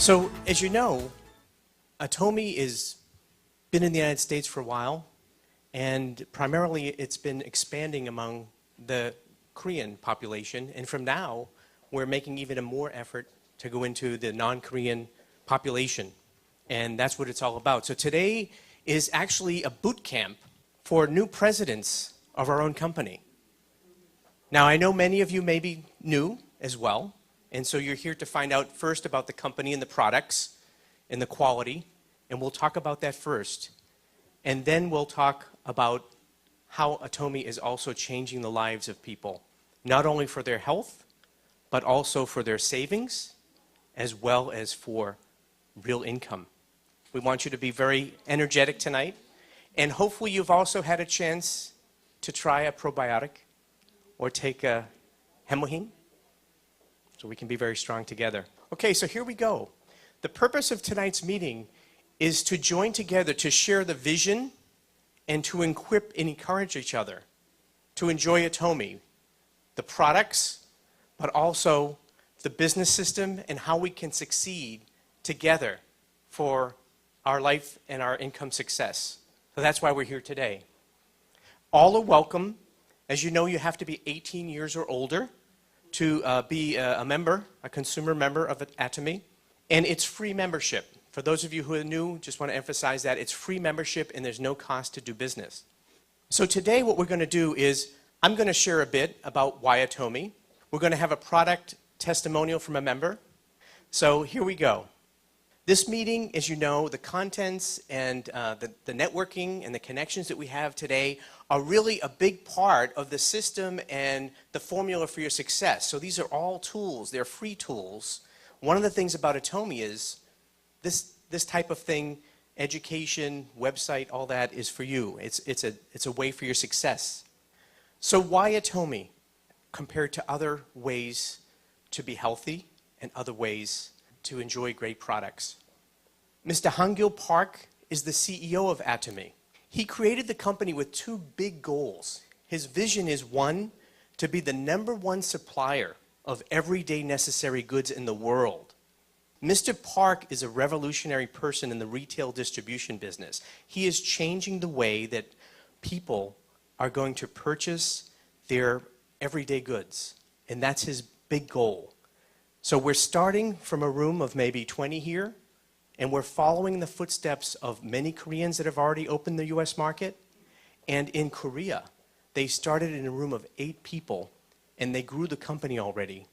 So, as you know, Atomy has been in the United States for a while, and primarily it's been expanding among the Korean population. And from now, we're making even a more effort to go into the non-Korean population. And that's what it's all about. So today is actually a boot camp for new presidents of our own company. Now, I know many of you may be new as well. And so you're here to find out first about the company and the products and the quality. And we'll talk about that first. And then we'll talk about how Atomy is also changing the lives of people, not only for their health, but also for their savings, as well as for real income. We want you to be very energetic tonight. And hopefully you've also had a chance to try a probiotic or take a hemoheme, so we can be very strong together. Okay, so here we go. The purpose of tonight's meeting is to join together to share the vision and to equip and encourage each other to enjoy Atomy, the products, but also the business system and how we can succeed together for our life and our income success. So that's why we're here today. All are welcome. As you know, you have to be 18 years or older to be a member, a consumer member of Atomy, and it's free membership. For those of you who are new, just want to emphasize that it's free membership and there's no cost to do business. So today what we're going to do is I'm going to share a bit about why Atomy. We're going to have a product testimonial from a member. So here we go. This meeting, as you know, the contents and the networking and the connections that we have today are really a big part of the system and the formula for your success. So these are all tools. They're free tools. One of the things about Atomy is this type of thing, education, website, all that is for you. It's a way for your success. So why Atomy compared to other ways to be healthy and other ways to enjoy great products? Mr. Hangil Park is the CEO of Atomy. He created the company with two big goals. His vision is, one, to be the #1 supplier of everyday necessary goods in the world. Mr. Park is a revolutionary person in the retail distribution business. He is changing the way that people are going to purchase their everyday goods, and that's his big goal. So we're starting from a room of maybe 20 here, and we're following the footsteps of many Koreans that have already opened the US market. And in Korea, they started in a room of 8 people, and they grew the company already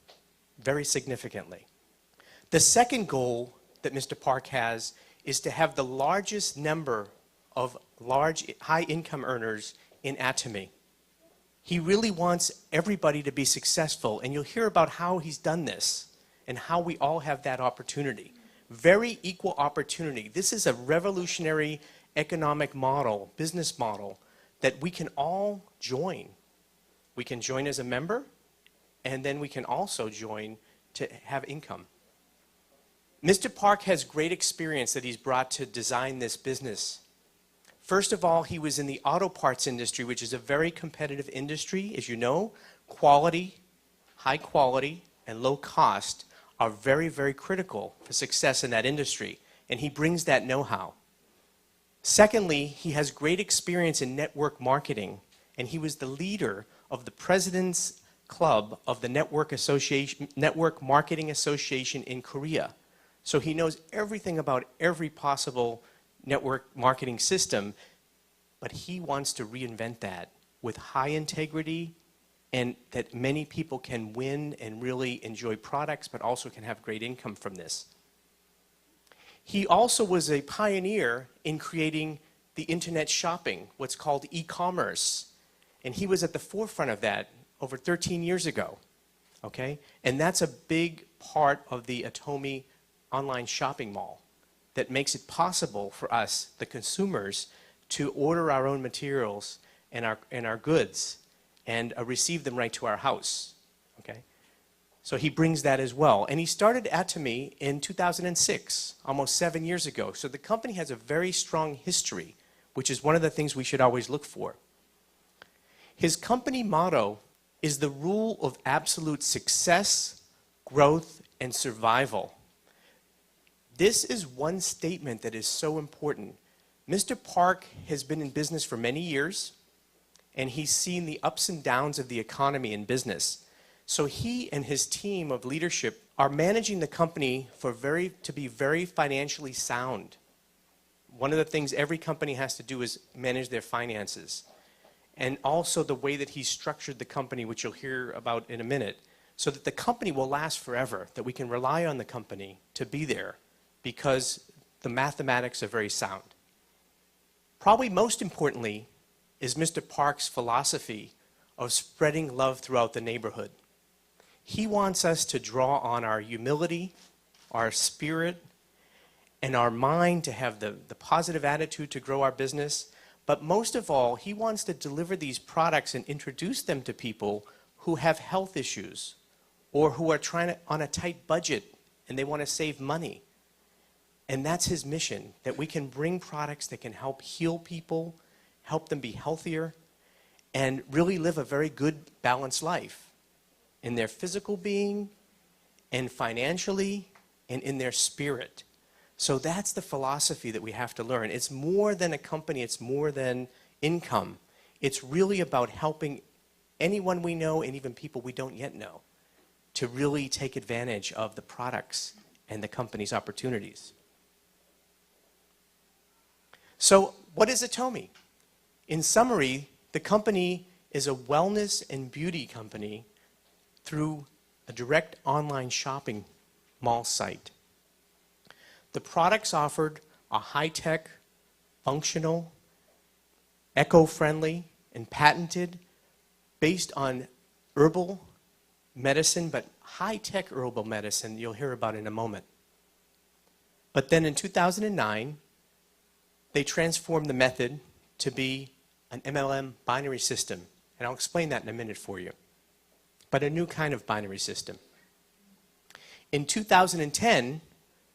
very significantly. The second goal that Mr. Park has is to have the largest number of large high-income earners in Atomy. He really wants everybody to be successful, and you'll hear about how he's done this and how we all have that opportunity. Very equal opportunity. This is a revolutionary economic model, business model, that we can all join. We can join as a member, and then we can also join to have income. Mr. Park has great experience that he's brought to design this business. First of all, he was in the auto parts industry, which is a very competitive industry. As you know, quality, high quality, and low cost are very, very critical for success in that industry, and he brings that know-how. Secondly, he has great experience in network marketing, and he was the leader of the President's Club of the Network Marketing Association in Korea. So he knows everything about every possible network marketing system, but he wants to reinvent that with high integrity and that many people can win and really enjoy products, but also can have great income from this. He also was a pioneer in creating the internet shopping, what's called e-commerce. And he was at the forefront of that over 13 years ago, okay? And that's a big part of the Atomy online shopping mall that makes it possible for us, the consumers, to order our own materials and our goods and receive them right to our house, okay? So he brings that as well. And he started Atomy in 2006, almost 7 years ago. So the company has a very strong history, which is one of the things we should always look for. His company motto is the rule of absolute success, growth, and survival. This is one statement that is so important. Mr. Park has been in business for many years, and he's seen the ups and downs of the economy and business. So he and his team of leadership are managing the company to be very financially sound. One of the things every company has to do is manage their finances. And also the way that he's structured the company, which you'll hear about in a minute, so that the company will last forever, that we can rely on the company to be there because the mathematics are very sound. Probably most importantly is Mr. Park's philosophy of spreading love throughout the neighborhood. He wants us to draw on our humility, our spirit, and our mind to have the positive attitude to grow our business. But most of all, he wants to deliver these products and introduce them to people who have health issues or who are on a tight budget and they want to save money. And that's his mission, that we can bring products that can help heal people, help them be healthier, and really live a very good, balanced life in their physical being, and financially, and in their spirit. So that's the philosophy that we have to learn. It's more than a company, it's more than income. It's really about helping anyone we know and even people we don't yet know to really take advantage of the products and the company's opportunities. So what is Atomy? In summary, the company is a wellness and beauty company through a direct online shopping mall site. The products offered are high-tech, functional, eco-friendly, and patented, based on herbal medicine, but high-tech herbal medicine you'll hear about in a moment. But then in 2009, they transformed the method to be an MLM binary system, and I'll explain that in a minute for you. But a new kind of binary system. In 2010,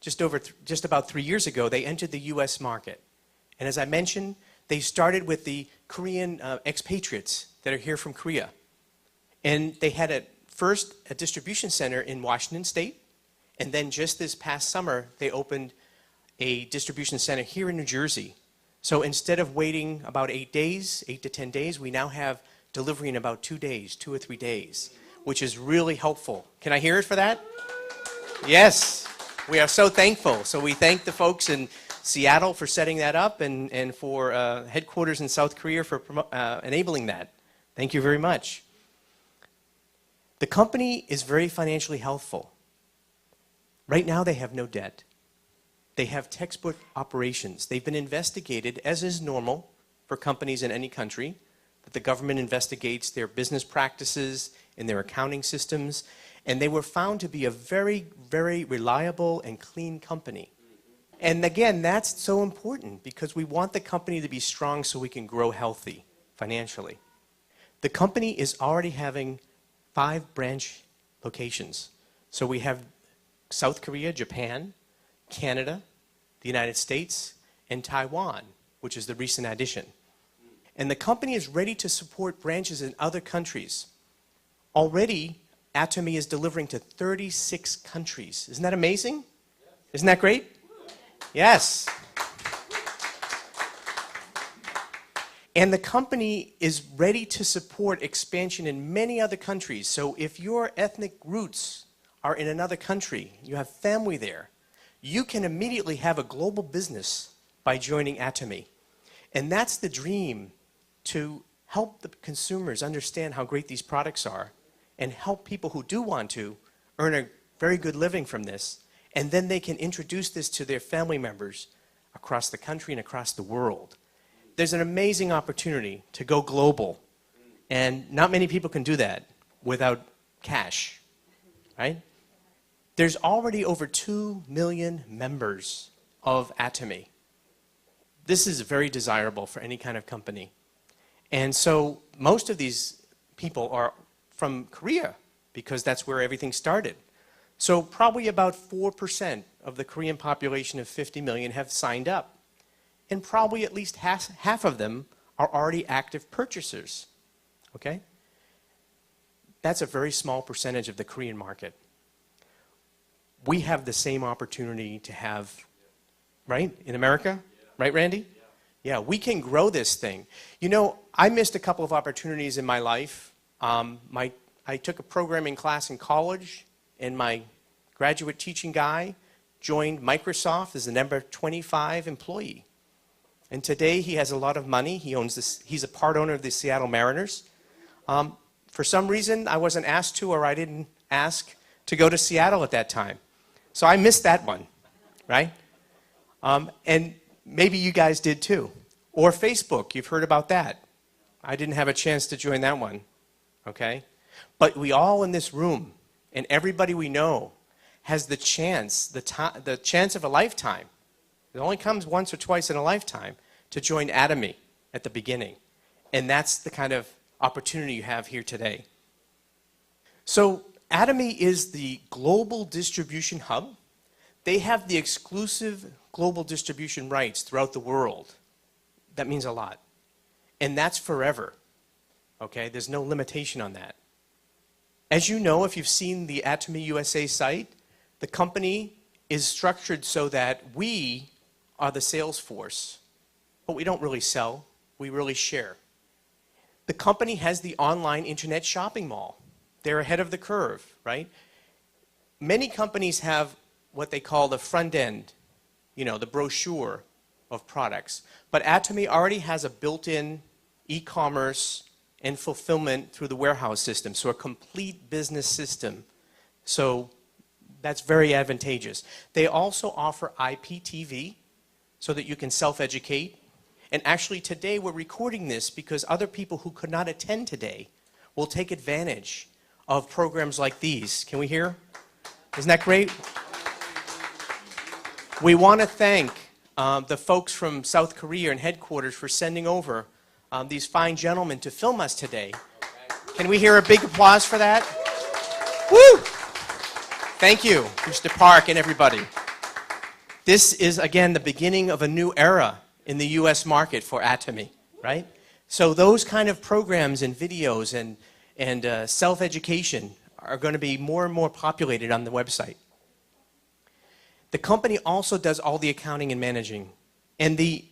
just about 3 years ago, they entered the US market. And as I mentioned, they started with the Korean expatriates that are here from Korea. And they had first a distribution center in Washington State, and then just this past summer, they opened a distribution center here in New Jersey. So instead of waiting about 8 to 10 days, we now have delivery in about 2 days, 2 or 3 days, which is really helpful. Can I hear it for that? Yes, we are so thankful. So we thank the folks in Seattle for setting that up and for headquarters in South Korea for enabling that. Thank you very much. The company is very financially healthful. Right now they have no debt. They have textbook operations. They've been investigated, as is normal for companies in any country, that the government investigates their business practices and their accounting systems, and they were found to be a very, very reliable and clean company. And again, that's so important because we want the company to be strong so we can grow healthy financially. The company is already having 5 branch locations. So we have South Korea, Japan, Canada, the United States, and Taiwan, which is the recent addition. And the company is ready to support branches in other countries. Already, Atomy is delivering to 36 countries. Isn't that amazing? Isn't that great? Yes. And the company is ready to support expansion in many other countries. So if your ethnic roots are in another country, you have family there, you can immediately have a global business by joining Atomy. And that's the dream, to help the consumers understand how great these products are and help people who do want to earn a very good living from this. And then they can introduce this to their family members across the country and across the world. There's an amazing opportunity to go global. And not many people can do that without cash, right? There's already over 2 million members of Atomy. This is very desirable for any kind of company. And so most of these people are from Korea because that's where everything started. So probably about 4% of the Korean population of 50 million have signed up. And probably at least half of them are already active purchasers. Okay? That's a very small percentage of the Korean market. we have the same opportunity to have, right, in America? Right, Randy? Yeah, we can grow this thing. You know, I missed a couple of opportunities in my life. I took a programming class in college, and my graduate teaching guy joined Microsoft as the number 25 employee. And today he has a lot of money. He's a part owner of the Seattle Mariners. For some reason, I wasn't asked to, or I didn't ask to go to Seattle at that time. So I missed that one, right? And maybe you guys did too. Or Facebook, you've heard about that. I didn't have a chance to join that one, okay? But we all in this room, and everybody we know, has the chance, the chance of a lifetime. It only comes once or twice in a lifetime to join Atomy at the beginning. And that's the kind of opportunity you have here today. So Atomy is the global distribution hub. They have the exclusive global distribution rights throughout the world. That means a lot. And that's forever. Okay? There's no limitation on that. As you know, if you've seen the Atomy USA site, the company is structured so that we are the sales force. But we don't really sell. We really share. The company has the online internet shopping mall. They're ahead of the curve, right? Many companies have what they call the front end, you know, the brochure of products. But Atomy already has a built-in e-commerce and fulfillment through the warehouse system, so a complete business system. So that's very advantageous. They also offer IPTV so that you can self-educate. And actually today we're recording this because other people who could not attend today will take advantage of programs like these. Can we hear? Isn't that great? We want to thank the folks from South Korea and headquarters for sending over these fine gentlemen to film us today. Can we hear a big applause for that? Woo! Thank you, Mr. Park and everybody. This is, again, the beginning of a new era in the U.S. market for Atomy, right? So those kind of programs and videos and self-education are going to be more and more populated on the website. The company also does all the accounting and managing. And the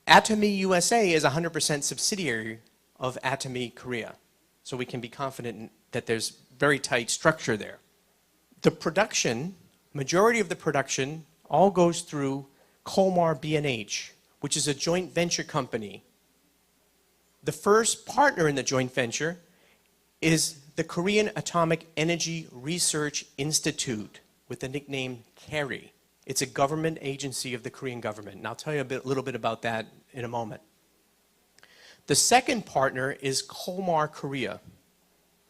Atomy USA is 100% subsidiary of Atomy Korea. So we can be confident that there's very tight structure there. The production, majority of the production, all goes through Kolmar B&H, which is a joint venture company. The first partner in the joint venture is the Korean Atomic Energy Research Institute with the nickname KERI. It's a government agency of the Korean government, and I'll tell you a little bit about that in a moment. The second partner is Kolmar Korea.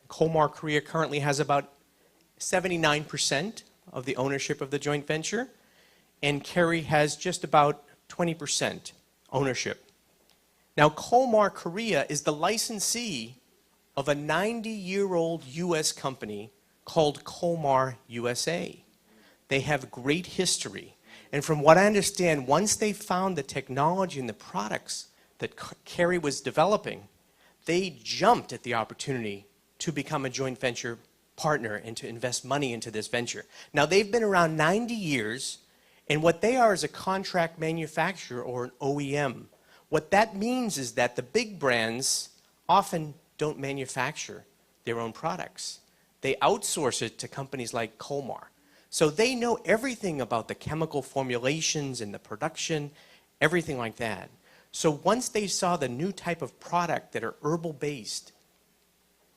Kolmar Korea currently has about 79% of the ownership of the joint venture, and KERI has just about 20% ownership. Now, Kolmar Korea is the licensee of a 90-year-old U.S. company called Kolmar USA. They have great history. And from what I understand, once they found the technology and the products that KERI was developing, they jumped at the opportunity to become a joint venture partner and to invest money into this venture. Now, they've been around 90 years, and what they are is a contract manufacturer or an OEM. What that means is that the big brands often don't manufacture their own products. They outsource it to companies like Kolmar. So they know everything about the chemical formulations and the production, everything like that. So once they saw the new type of product that are herbal-based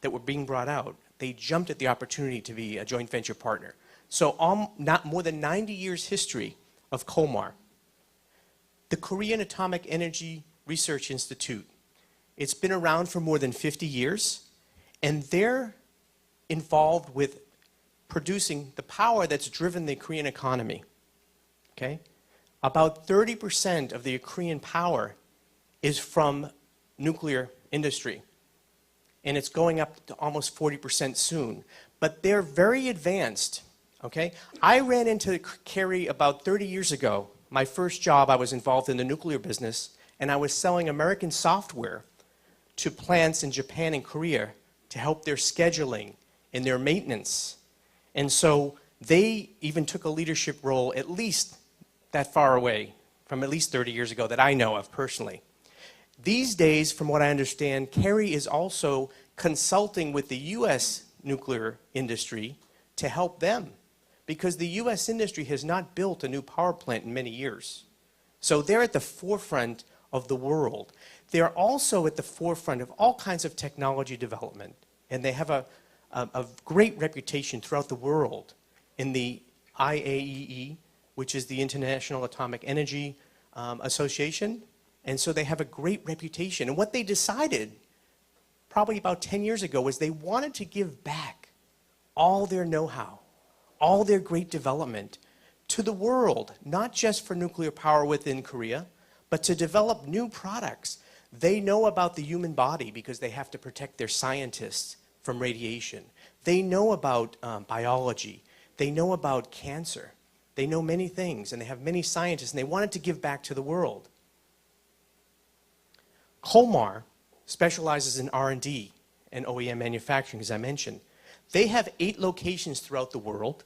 that were being brought out, they jumped at the opportunity to be a joint venture partner. So not more than 90 years history of Kolmar. The Korean Atomic Energy Research Institute, it's been around for more than 50 years, and they're involved with producing the power that's driven the Korean economy. Okay? About 30% of the Korean power is from nuclear industry. And it's going up to almost 40% soon. But they're very advanced. Okay? I ran into KERI about 30 years ago. My first job, I was involved in the nuclear business, and I was selling American software to plants in Japan and Korea to help their scheduling and their maintenance. And so They even took a leadership role at least that far away, from at least 30 years ago that I know of personally. These days, from what I understand, Kerry is also consulting with the U.S. nuclear industry to help them, because the U.S. industry has not built a new power plant in many years. So they're at the forefront of the world. They're also at the forefront of all kinds of technology development, and they have a great reputation throughout the world in the IAEA, which is the International Atomic Energy Association. And so they have a great reputation. And what they decided probably about 10 years ago was they wanted to give back all their know-how, all their great development to the world, not just for nuclear power within Korea, but to develop new products. They know about the human body because they have to protect their scientists from radiation. They know about biology. They know about cancer. They know many things, and they have many scientists, and they wanted to give back to the world. Kolmar specializes in R&D and OEM manufacturing, as I mentioned. They have 8 locations throughout the world,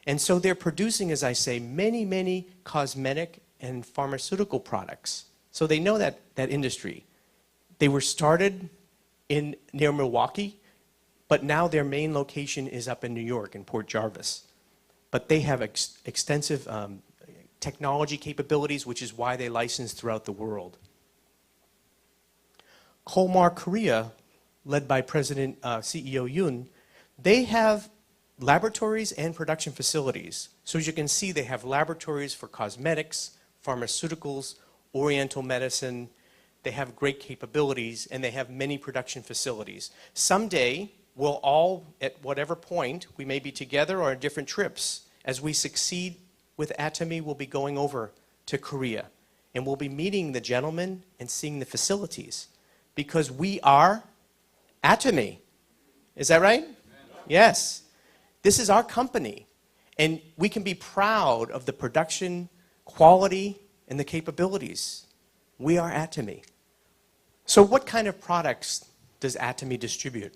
and so they're producing, as I say, many, many cosmetic and pharmaceutical products. So they know that industry. They were started near Milwaukee, but now their main location is up in New York, in Port Jarvis. But they have extensive technology capabilities, which is why they license throughout the world. Kolmar Korea, led by President CEO Yoon, they have laboratories and production facilities. So as you can see, they have laboratories for cosmetics, pharmaceuticals, oriental medicine. They have great capabilities, and they have many production facilities. Someday, we'll all, at whatever point, we may be together or on different trips. As we succeed with Atomy, we'll be going over to Korea, and we'll be meeting the gentlemen and seeing the facilities, because we are Atomy. Is that right? Yes. This is our company, and we can be proud of the production quality and the capabilities. We are Atomy. So what kind of products does Atomy distribute?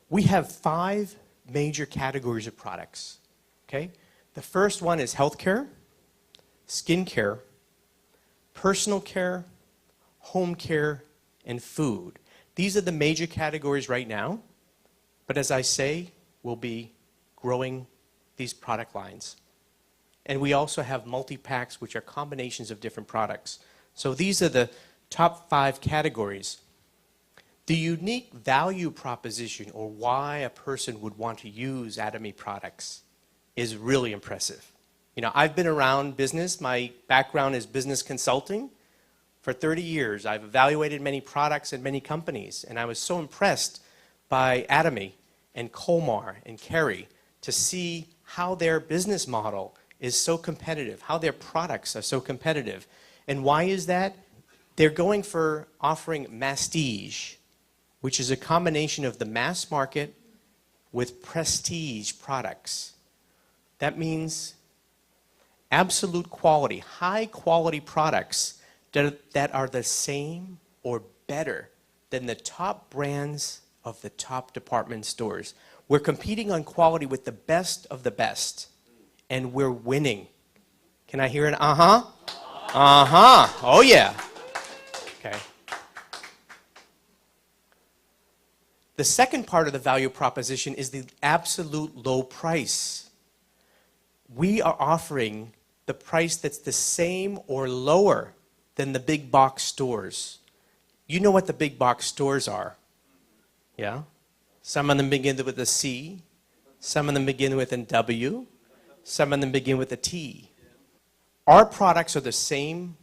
We have 5 major categories of products. Okay? The first one is healthcare, skincare, personal care, home care, and food. These are the major categories right now, but as I say, we'll be growing these product lines. And we also have multi-packs, which are combinations of different products. So these are the top 5 categories. The unique value proposition, or why a person would want to use Atomy products, is really impressive. You know, I've been around business. My background is business consulting. For 30 years, I've evaluated many products and many companies, and I was so impressed by Atomy and Kolmar and Kerry to see how their business model is so competitive, how their products are so competitive. And why is that? They're going for offering mastige, which is a combination of the mass market with prestige products. That means absolute quality, high quality products that are the same or better than the top brands of the top department stores. We're competing on quality with the best of the best, and we're winning. Can I hear an uh-huh? Uh-huh. Oh, yeah. Okay. The second part of the value proposition is the absolute low price. We are offering the price that's the same or lower than the big box stores. You know what the big box stores are. Yeah? Some of them begin with a C. Some of them begin with a W. Some of them begin with a T. Our products are the same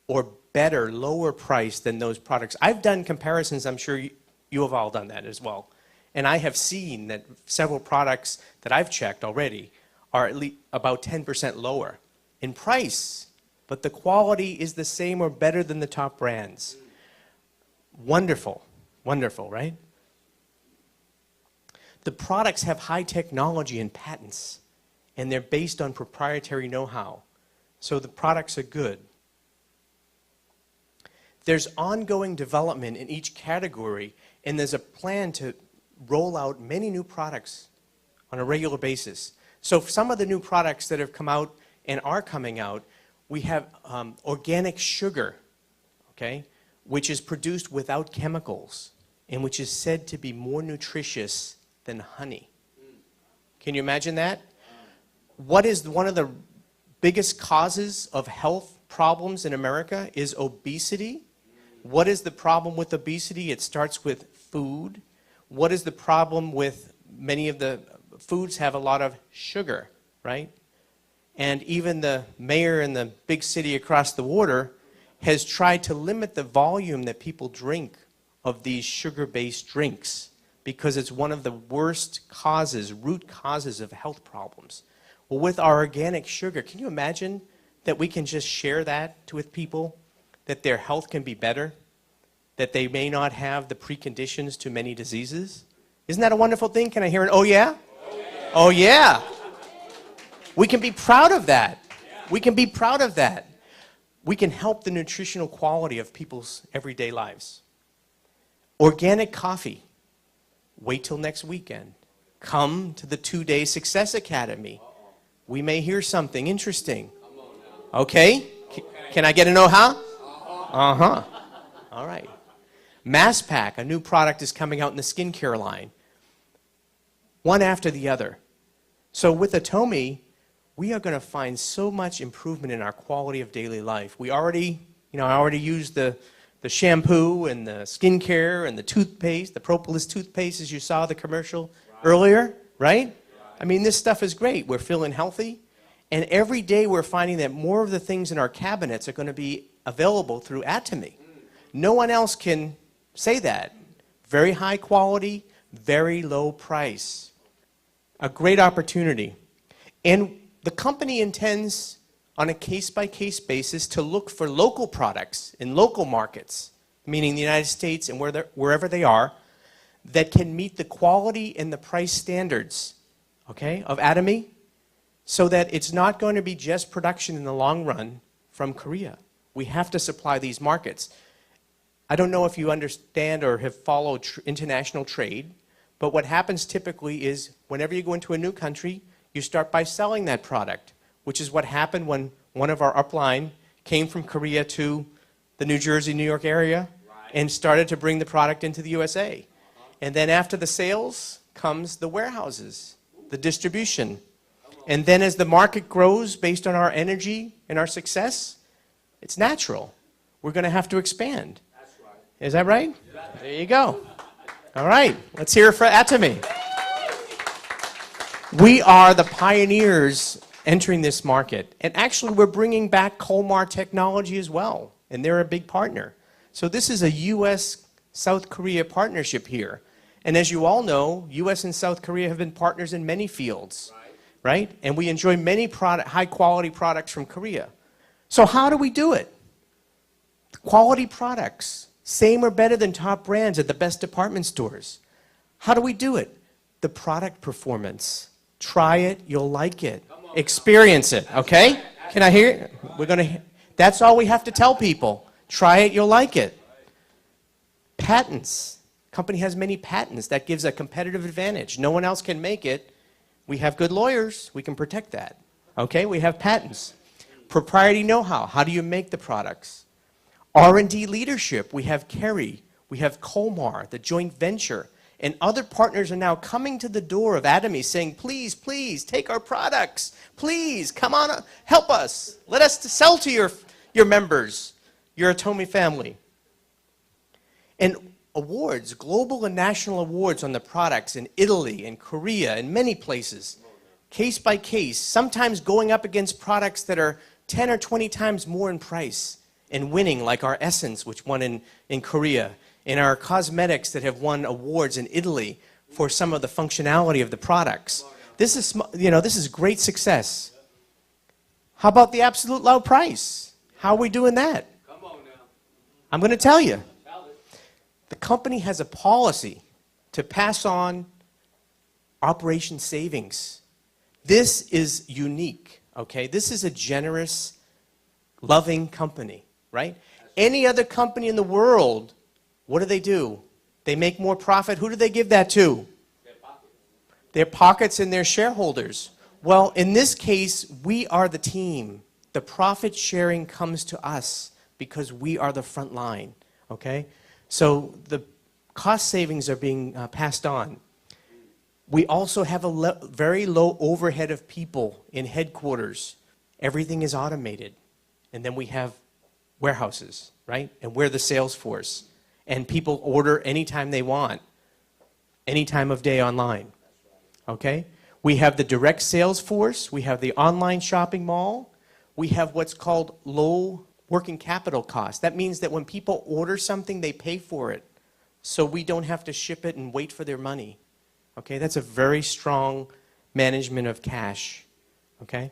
or better, lower price than those products. I've done comparisons. I'm sure you have all done that as well. And I have seen that several products that I've checked already are at least about 10% lower in price, but the quality is the same or better than the top brands. Wonderful. Wonderful, right? The products have high technology and patents, and they're based on proprietary know-how. So the products are good. There's ongoing development in each category, and there's a plan to roll out many new products on a regular basis. So for some of the new products that have come out and are coming out, we have organic sugar, okay, which is produced without chemicals and which is said to be more nutritious than honey. Can you imagine that? What is one of the biggest causes of health problems in America is obesity. What is the problem with obesity? It starts with food. What is the problem with many of the foods have a lot of sugar, right? And even the mayor in the big city across the water has tried to limit the volume that people drink of these sugar-based drinks because it's one of the worst causes, root causes of health problems. Well, with our organic sugar, can you imagine that we can just share that with people, that their health can be better, that they may not have the preconditions to many diseases? Isn't that a wonderful thing? Can I hear an oh yeah? Oh yeah. Oh yeah. We can be proud of that. We can be proud of that. We can help the nutritional quality of people's everyday lives. Organic coffee. Wait till next weekend. Come to the 2-day Success Academy. We may hear something interesting. Okay? Can I get a know-how? Uh-huh. All right. Mass Pack, a new product is coming out in the skincare line. One after the other. So with Atomy, we are going to find so much improvement in our quality of daily life. We already, I already used the shampoo and the skincare and the toothpaste, the propolis toothpaste, as you saw the commercial earlier, right? I mean, this stuff is great. We're feeling healthy. And every day we're finding that more of the things in our cabinets are going to be available through Atomy. No one else can say that. Very high quality, very low price. A great opportunity. And the company intends, on a case-by-case basis, to look for local products in local markets, meaning the United States and wherever they are, that can meet the quality and the price standards, okay, of Atomy, so that it's not going to be just production in the long run from Korea. We have to supply these markets. I don't know if you understand or have followed international trade, but what happens typically is whenever you go into a new country, you start by selling that product, which is what happened when one of our upline came from Korea to the New Jersey, New York area and started to bring the product into the USA. And then after the sales comes the warehouses, the distribution. And then as the market grows based on our energy and our success, it's natural. We're going to have to expand. Is that right? There you go. All right, let's hear it for Atomy. We are the pioneers entering this market. And actually, we're bringing back Colmar technology as well. And they're a big partner. So this is a U.S.-South Korea partnership here. And as you all know, U.S. and South Korea have been partners in many fields, right? And we enjoy many high-quality products from Korea. So how do we do it? Quality products. Same or better than top brands at the best department stores. How do we do it? The product performance. Try it, you'll like it. Experience it, okay? Can I hear it? We're going to. That's all we have to tell people. Try it, you'll like it. Patents. Company has many patents. That gives a competitive advantage. No one else can make it. We have good lawyers. We can protect that. Okay? We have patents. Proprietary know-how. How do you make the products? R&D leadership. We have Kerry. We have Colmar, the joint venture. And other partners are now coming to the door of Atomy saying, please, please, take our products. Please, come on, help us. Let us sell to your members, your Atomy family. And awards, global and national awards on the products in Italy and Korea and many places, case by case, sometimes going up against products that are 10 or 20 times more in price and winning, like our Essence, which won in Korea, and our cosmetics that have won awards in Italy for some of the functionality of the products. This is great success. How about the absolute low price? How are we doing that? Come on now. I'm going to tell you. The company has a policy to pass on operation savings. This is unique, okay? This is a generous, loving company, right? Any other company in the world, what do? They make more profit. Who do they give that to? Their pockets and their shareholders. Well, in this case, we are the team. The profit sharing comes to us because we are the front line, okay? So the cost savings are being passed on. We also have a very low overhead of people in headquarters. Everything is automated. And then we have warehouses, right? And we're the sales force. And people order anytime they want, any time of day online, okay? We have the direct sales force. We have the online shopping mall. We have what's called low working capital costs. That means that when people order something, they pay for it. So we don't have to ship it and wait for their money. Okay, that's a very strong management of cash. Okay,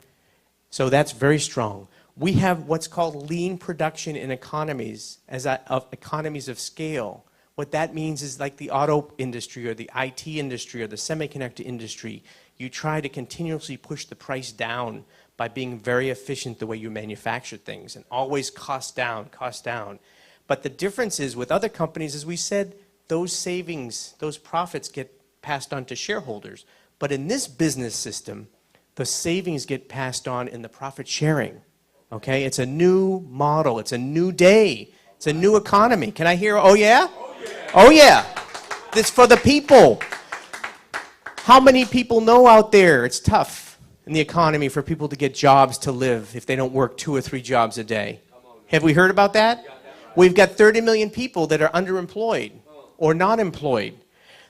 so that's very strong. We have what's called lean production in economies, economies of scale. What that means is like the auto industry or the IT industry or the semiconductor industry. You try to continuously push the price down by being very efficient the way you manufacture things and always cost down, cost down. But the difference is with other companies, as we said, those savings, those profits get passed on to shareholders. But in this business system, the savings get passed on in the profit sharing. Okay, it's a new model, it's a new day, it's a new economy. Can I hear, oh yeah? Oh yeah. Oh yeah. It's for the people. How many people know out there it's tough in the economy for people to get jobs to live if they don't work 2 or 3 jobs a day? Have we heard about that? We've got 30 million people that are underemployed or not employed.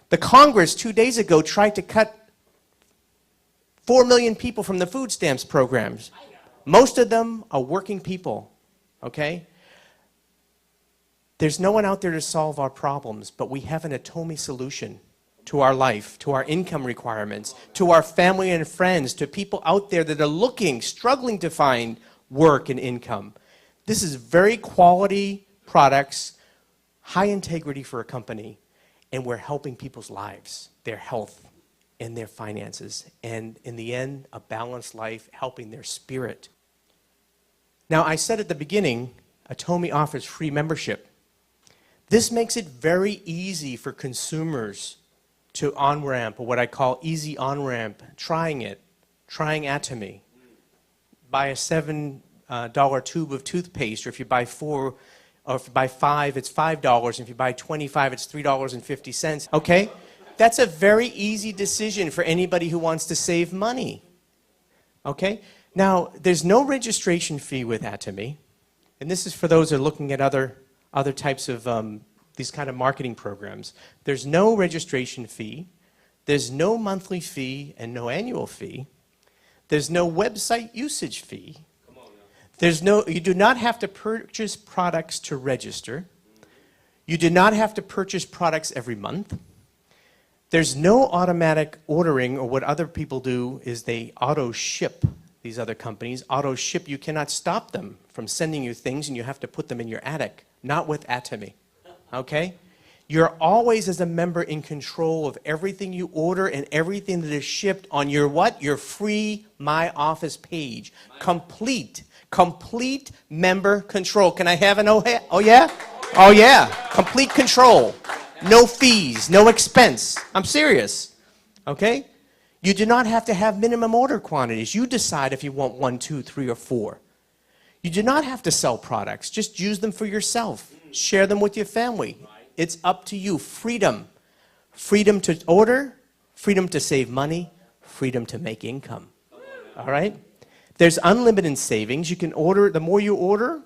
The Congress 2 days ago tried to cut 4 million people from the food stamps programs. Most of them are working people, okay? There's no one out there to solve our problems, but we have an Atomy solution to our life, to our income requirements, to our family and friends, to people out there that are looking, struggling to find work and income. This is very quality products, high integrity for a company, and we're helping people's lives, their health, and their finances, and in the end, a balanced life, helping their spirit. Now, I said at the beginning, Atomy offers free membership. This makes it very easy for consumers to on-ramp, or what I call easy on-ramp, trying it, trying Atomy. Buy a $7 tube of toothpaste, or if you buy 4, or if you buy 5, it's $5, and if you buy 25, it's $3.50, okay? That's a very easy decision for anybody who wants to save money, okay? Now, there's no registration fee with Atomy, and this is for those who are looking at other types of these kind of marketing programs. There's no registration fee, there's no monthly fee and no annual fee, there's no website usage fee, you do not have to purchase products to register, you do not have to purchase products every month, there's no automatic ordering, or what other people do is they auto ship. These other companies auto ship. You cannot stop them from sending you things, and you have to put them in your attic. Not with Atomy, okay? You're always, as a member, in control of everything you order and everything that is shipped on your what? Your free My Office page. Complete member control. Can I have an oh yeah? Oh yeah, complete control. No fees, no expense. I'm serious, okay? You do not have to have minimum order quantities. You decide if you want 1, 2, 3, or 4. You do not have to sell products. Just use them for yourself. Share them with your family. It's up to you. Freedom. Freedom to order, freedom to save money, freedom to make income. All right? There's unlimited savings. You can order, the more you order,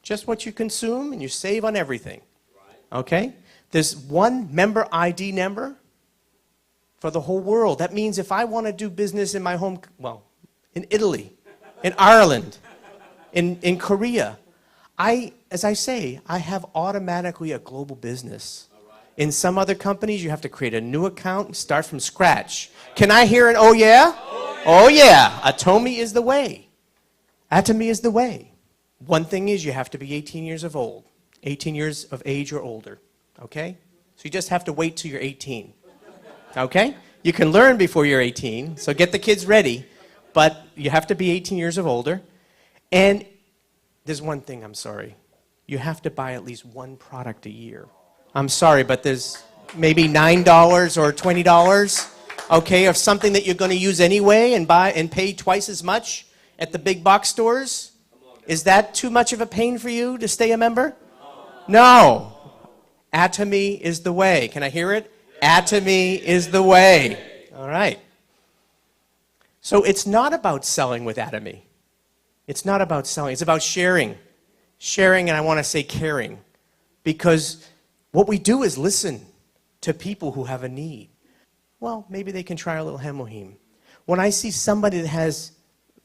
just what you consume, and you save on everything. Okay? There's one member ID number for the whole world. That means if I want to do business in my home, well, in Italy, in Ireland, in Korea, as I say, I have automatically a global business. In some other companies, you have to create a new account and start from scratch. Can I hear an oh yeah? Oh yeah. Atomy is the way. Atomy is the way. One thing is you have to be 18 years of old, 18 years of age or older, okay? So you just have to wait till you're 18, okay? You can learn before you're 18, so get the kids ready, but you have to be 18 years of older. And there's one thing, I'm sorry. You have to buy at least one product a year. I'm sorry, but there's maybe $9 or $20. okay, of something that you're going to use anyway and buy and pay twice as much at the big box stores? Is that too much of a pain for you to stay a member? No. Atomy is the way. Can I hear it? Atomy is the way. All right. So it's not about selling with Atomy. It's not about selling. It's about sharing. Sharing, and I want to say caring. Because what we do is listen to people who have a need. Well, maybe they can try a little Hemoheme. When I see somebody that has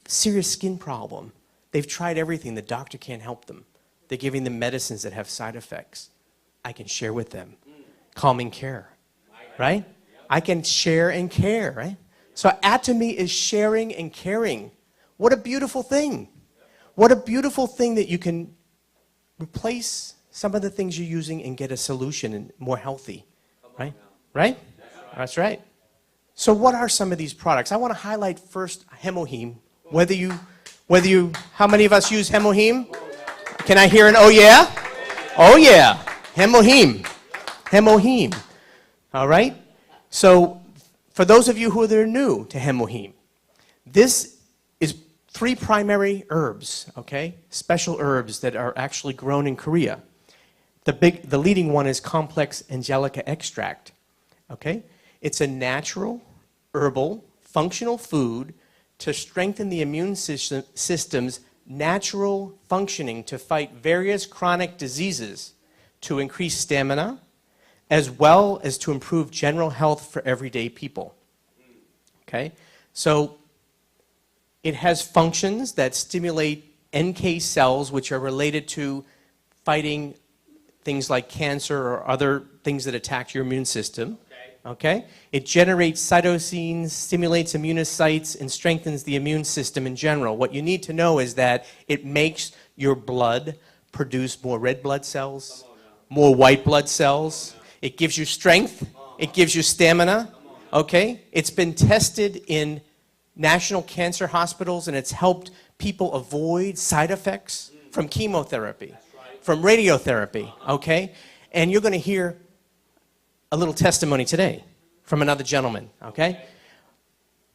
serious skin problem, they've tried everything, the doctor can't help them. They're giving them medicines that have side effects. I can share with them. Calming care, right? I can share and care, right? So Atomy is sharing and caring. What a beautiful thing. What a beautiful thing that you can replace some of the things you're using and get a solution and more healthy, right? Right? That's right. So what are some of these products? I want to highlight first Hemoheme. How many of us use Hemoheme? Can I hear an oh yeah? Oh yeah. Hemoheme. Hemoheme. All right? So for those of you who are new to Hemoheme, this is 3 primary herbs, okay? Special herbs that are actually grown in Korea. The leading one is complex angelica extract, okay? It's a natural, herbal, functional food to strengthen the immune system's natural functioning to fight various chronic diseases, to increase stamina, as well as to improve general health for everyday people. Okay? So it has functions that stimulate NK cells, which are related to fighting things like cancer or other things that attack your immune system. Okay? It generates cytosines, stimulates immunocytes, and strengthens the immune system in general. What you need to know is that it makes your blood produce more red blood cells, more white blood cells. It gives you strength. It gives you stamina. Okay? It's been tested in national cancer hospitals, and it's helped people avoid side effects from chemotherapy, from radiotherapy. Okay? And you're going to hear a little testimony today from another gentleman, okay?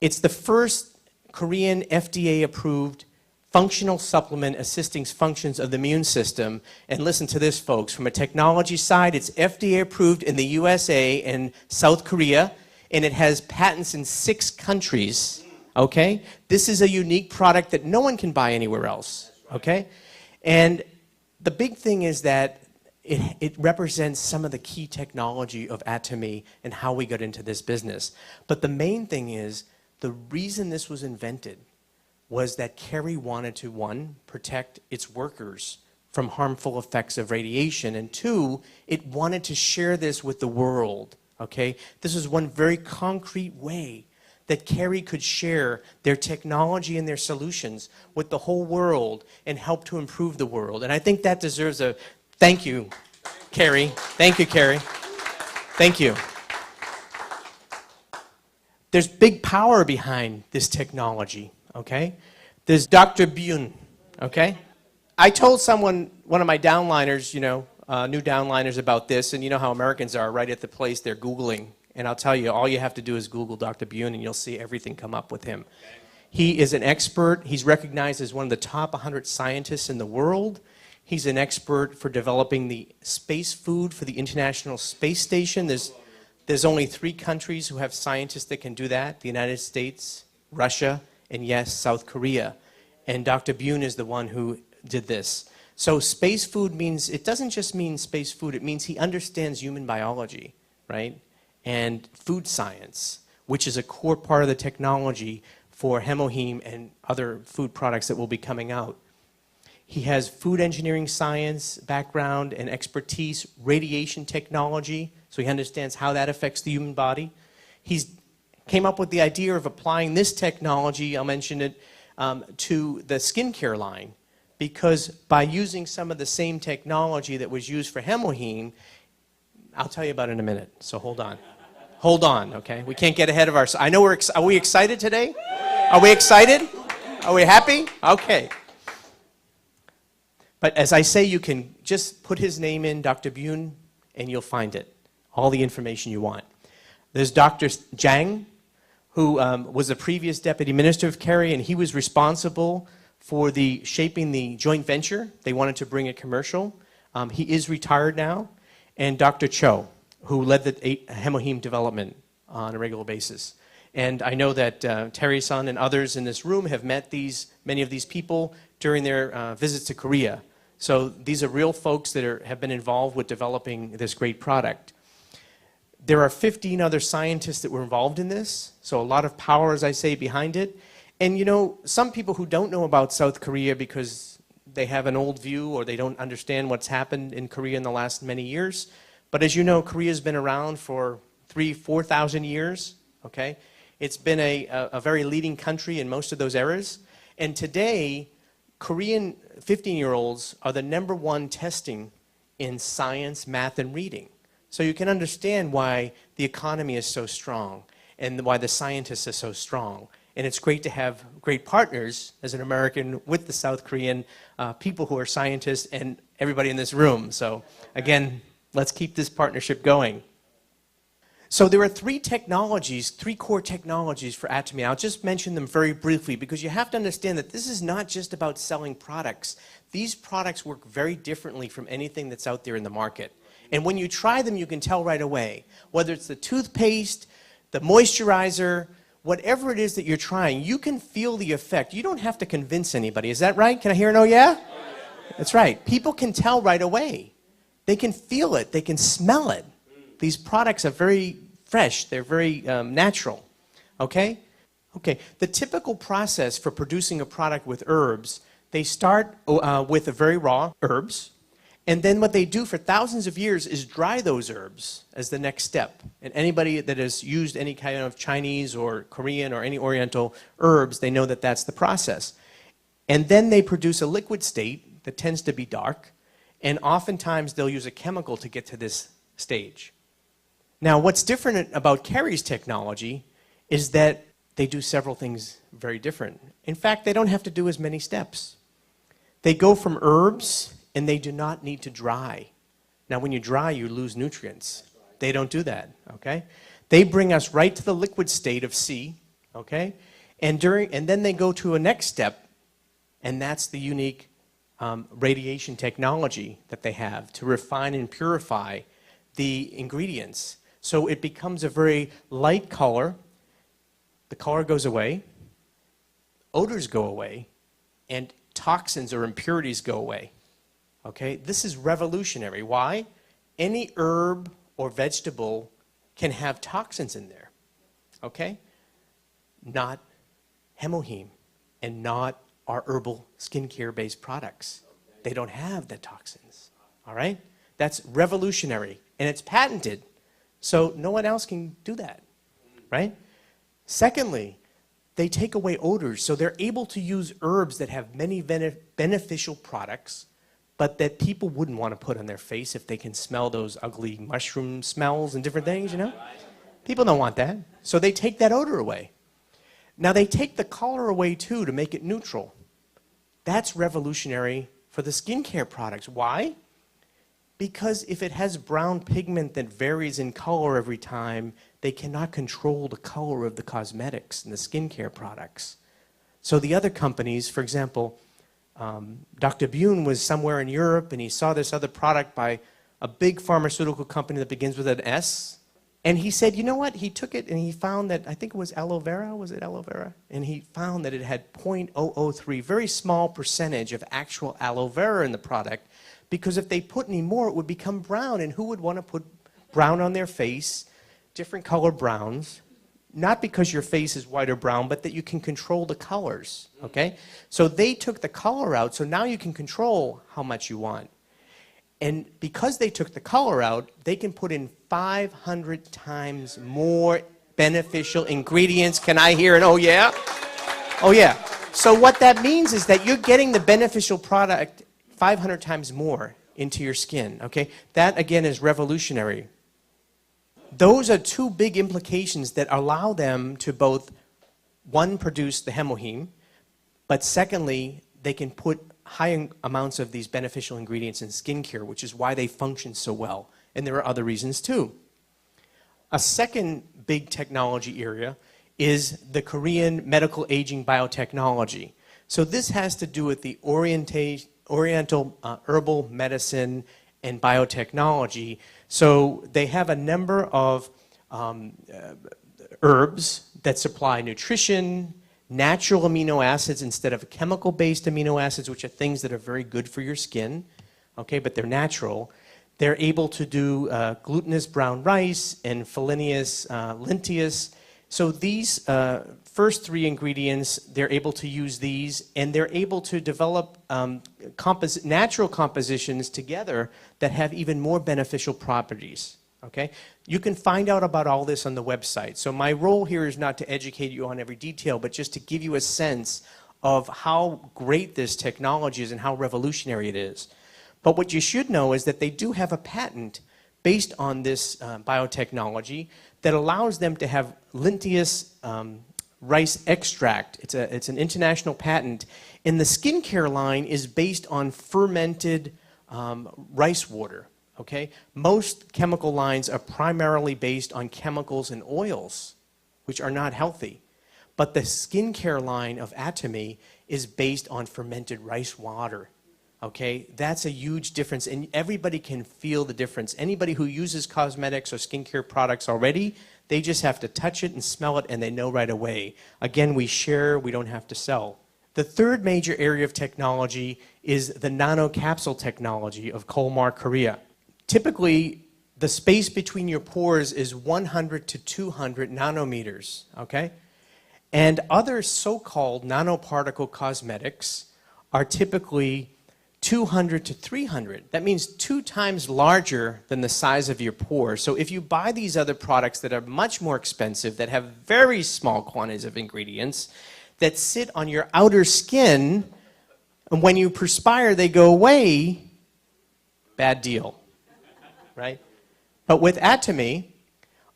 It's the first Korean FDA-approved functional supplement assisting functions of the immune system. And listen to this, folks. From a technology side, it's FDA-approved in the USA and South Korea, and it has patents in 6 countries, okay? This is a unique product that no one can buy anywhere else, okay? And the big thing is that it represents some of the key technology of Atomy and how we got into this business. But the main thing is, the reason this was invented was that Kerry wanted to, 1, protect its workers from harmful effects of radiation, and 2, it wanted to share this with the world, okay? This is one very concrete way that Kerry could share their technology and their solutions with the whole world and help to improve the world. And I think that deserves a thank you, Kerry. Thank you, Kerry. Thank you. There's big power behind this technology, okay? There's Dr. Byun, okay? I told someone, one of my downliners, new downliners about this, and you know how Americans are, right at the place they're Googling. And I'll tell you, all you have to do is Google Dr. Byun, and you'll see everything come up with him. He is an expert. He's recognized as one of the top 100 scientists in the world. He's an expert for developing the space food for the International Space Station. There's only 3 countries who have scientists that can do that: the United States, Russia, and yes, South Korea. And Dr. Byun is the one who did this. So space food means, it doesn't just mean space food, it means he understands human biology, right? And food science, which is a core part of the technology for Hemoheme and other food products that will be coming out. He has food engineering science background and expertise, radiation technology, so he understands how that affects the human body. He's came up with the idea of applying this technology, I'll mention it, to the skincare line, because by using some of the same technology that was used for Hemoheme, I'll tell you about it in a minute, so hold on. Hold on, okay? We can't get ahead of ourselves. I know are we excited today? Are we excited? Are we happy? Okay. But as I say, you can just put his name in, Dr. Byun, and you'll find it. All the information you want. There's Dr. Jang, who was the previous deputy minister of Kerry, and he was responsible for shaping the joint venture. They wanted to bring it commercial. He is retired now. And Dr. Cho, who led the hemoheme development on a regular basis. And I know that Terry-san and others in this room have met many of these people during their visits to Korea. So these are real folks that have been involved with developing this great product. There are 15 other scientists that were involved in this, so a lot of power, as I say, behind it. And you know, some people who don't know about South Korea because they have an old view or they don't understand what's happened in Korea in the last many years. But as you know, Korea's been around for 4,000 years, okay? It's been a very leading country in most of those eras. And today, Korean 15-year-olds are the #1 testing in science, math, and reading. So you can understand why the economy is so strong and why the scientists are so strong. And it's great to have great partners as an American with the South Korean people who are scientists and everybody in this room. So again, let's keep this partnership going. So there are three core technologies for Atomy. I'll just mention them very briefly because you have to understand that this is not just about selling products. These products work very differently from anything that's out there in the market. And when you try them, you can tell right away, whether it's the toothpaste, the moisturizer, whatever it is that you're trying, you can feel the effect. You don't have to convince anybody. Is that right? Can I hear an oh yeah? That's right. People can tell right away. They can feel it. They can smell it. These products are very fresh. They're very natural. Okay? Okay. The typical process for producing a product with herbs, they start with very raw herbs. And then what they do for thousands of years is dry those herbs as the next step. And anybody that has used any kind of Chinese or Korean or any Oriental herbs, they know that that's the process. And then they produce a liquid state that tends to be dark. And oftentimes they'll use a chemical to get to this stage. Now, what's different about Kerry's technology is that they do several things very different. In fact, they don't have to do as many steps. They go from herbs, and they do not need to dry. Now, when you dry, you lose nutrients. They don't do that, okay? They bring us right to the liquid state of C, okay? And then they go to a next step, and that's the unique radiation technology that they have to refine and purify the ingredients. So it becomes a very light color. The color goes away, odors go away, and toxins or impurities go away. Okay, this is revolutionary. Why? Any herb or vegetable can have toxins in there. Okay? Not hemoheme and not our herbal skincare-based products. They don't have the toxins. All right? That's revolutionary. And it's patented. So no one else can do that. Right? Secondly, they take away odors. So they're able to use herbs that have many beneficial products but that people wouldn't want to put on their face if they can smell those ugly mushroom smells and different things, you know? People don't want that. So they take that odor away. Now they take the color away too to make it neutral. That's revolutionary for the skincare products. Why? Because if it has brown pigment that varies in color every time, they cannot control the color of the cosmetics and the skincare products. So the other companies, for example, Dr. Bune was somewhere in Europe and he saw this other product by a big pharmaceutical company that begins with an S. And he said, you know what? He took it and he found that, I think it was aloe vera, was it aloe vera? And he found that it had 0.003, very small percentage of actual aloe vera in the product, because if they put any more, it would become brown. And who would want to put brown on their face, different color browns? Not because your face is white or brown, but that you can control the colors, okay? So they took the color out, so now you can control how much you want. And because they took the color out, they can put in 500 times more beneficial ingredients. Can I hear an oh yeah? Oh yeah. So what that means is that you're getting the beneficial product 500 times more into your skin, okay? That, again, is revolutionary. Those are two big implications that allow them to both, one, produce the hemoheme, but secondly, they can put high amounts of these beneficial ingredients in skincare, which is why they function so well. And there are other reasons too. A second big technology area is the Korean medical aging biotechnology. So this has to do with the Oriental herbal medicine and biotechnology. So they have a number of herbs that supply nutrition, natural amino acids instead of chemical-based amino acids, which are things that are very good for your skin, okay, but they're natural. They're able to do glutinous brown rice and filaneous linteous. So these first three ingredients, they're able to use these, and they're able to develop natural compositions together that have even more beneficial properties. Okay? You can find out about all this on the website. So my role here is not to educate you on every detail, but just to give you a sense of how great this technology is and how revolutionary it is. But what you should know is that they do have a patent based on this biotechnology that allows them to have linteous rice extract. It's an international patent. And the skincare line is based on fermented rice water. Okay? Most chemical lines are primarily based on chemicals and oils, which are not healthy. But the skincare line of Atomy is based on fermented rice water. Okay? That's a huge difference, and everybody can feel the difference. Anybody who uses cosmetics or skincare products already, they just have to touch it and smell it, and they know right away. Again, we share, we don't have to sell. The third major area of technology is the nanocapsule technology of Kolmar, Korea. Typically, the space between your pores is 100 to 200 nanometers, okay? And other so-called nanoparticle cosmetics are typically 200 to 300. That means 2 times larger than the size of your pore. So if you buy these other products that are much more expensive, that have very small quantities of ingredients, that sit on your outer skin, and when you perspire, they go away, bad deal. Right? But with Atomy,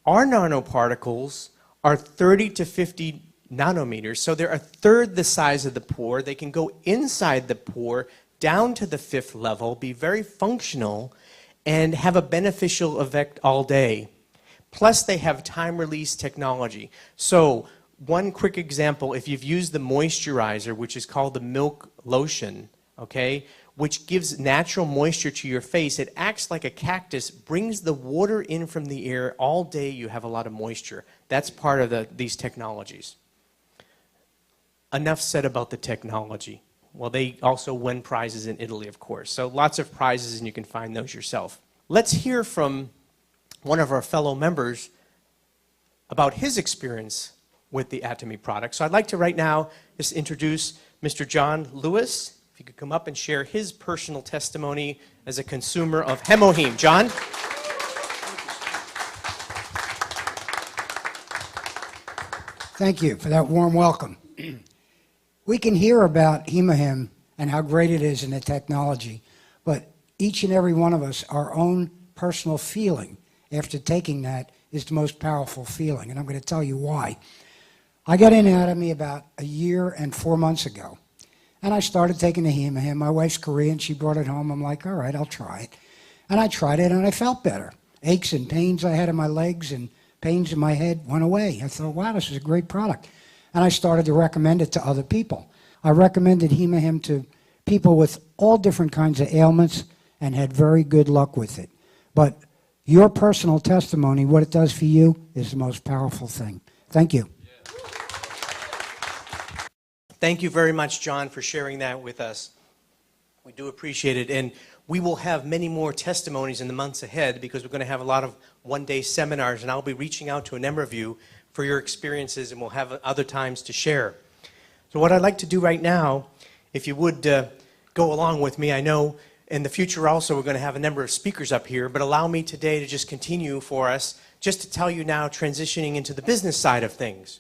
our nanoparticles are 30 to 50 nanometers, so they're a third the size of the pore. They can go inside the pore, down to the 5th level, be very functional, and have a beneficial effect all day. Plus, they have time-release technology. So, one quick example, if you've used the moisturizer, which is called the milk lotion, okay, which gives natural moisture to your face. It acts like a cactus, brings the water in from the air. All day you have a lot of moisture. That's part of these technologies. Enough said about the technology. Well, they also win prizes in Italy, of course. So lots of prizes, and you can find those yourself. Let's hear from one of our fellow members about his experience with the Atomy product. So I'd like to right now just introduce Mr. John Lewis. If you could come up and share his personal testimony as a consumer of Hemoheme. John? Thank you for that warm welcome. We can hear about Hemoheme and how great it is in the technology, but each and every one of us, our own personal feeling after taking that is the most powerful feeling, and I'm going to tell you why. I got in Atomy about 1 year and 4 months ago. And I started taking the Hemoheme. My wife's Korean. She brought it home. I'm like, all right, I'll try it. And I tried it, and I felt better. Aches and pains I had in my legs and pains in my head went away. I thought, wow, this is a great product. And I started to recommend it to other people. I recommended Hemoheme to people with all different kinds of ailments and had very good luck with it. But your personal testimony, what it does for you, is the most powerful thing. Thank you. Thank you very much, John, for sharing that with us. We do appreciate it, and we will have many more testimonies in the months ahead because we're going to have a lot of one-day seminars, and I'll be reaching out to a number of you for your experiences, and we'll have other times to share. So what I'd like to do right now, if you would go along with me, I know in the future also we're going to have a number of speakers up here, but allow me today to just continue for us, just to tell you now, transitioning into the business side of things.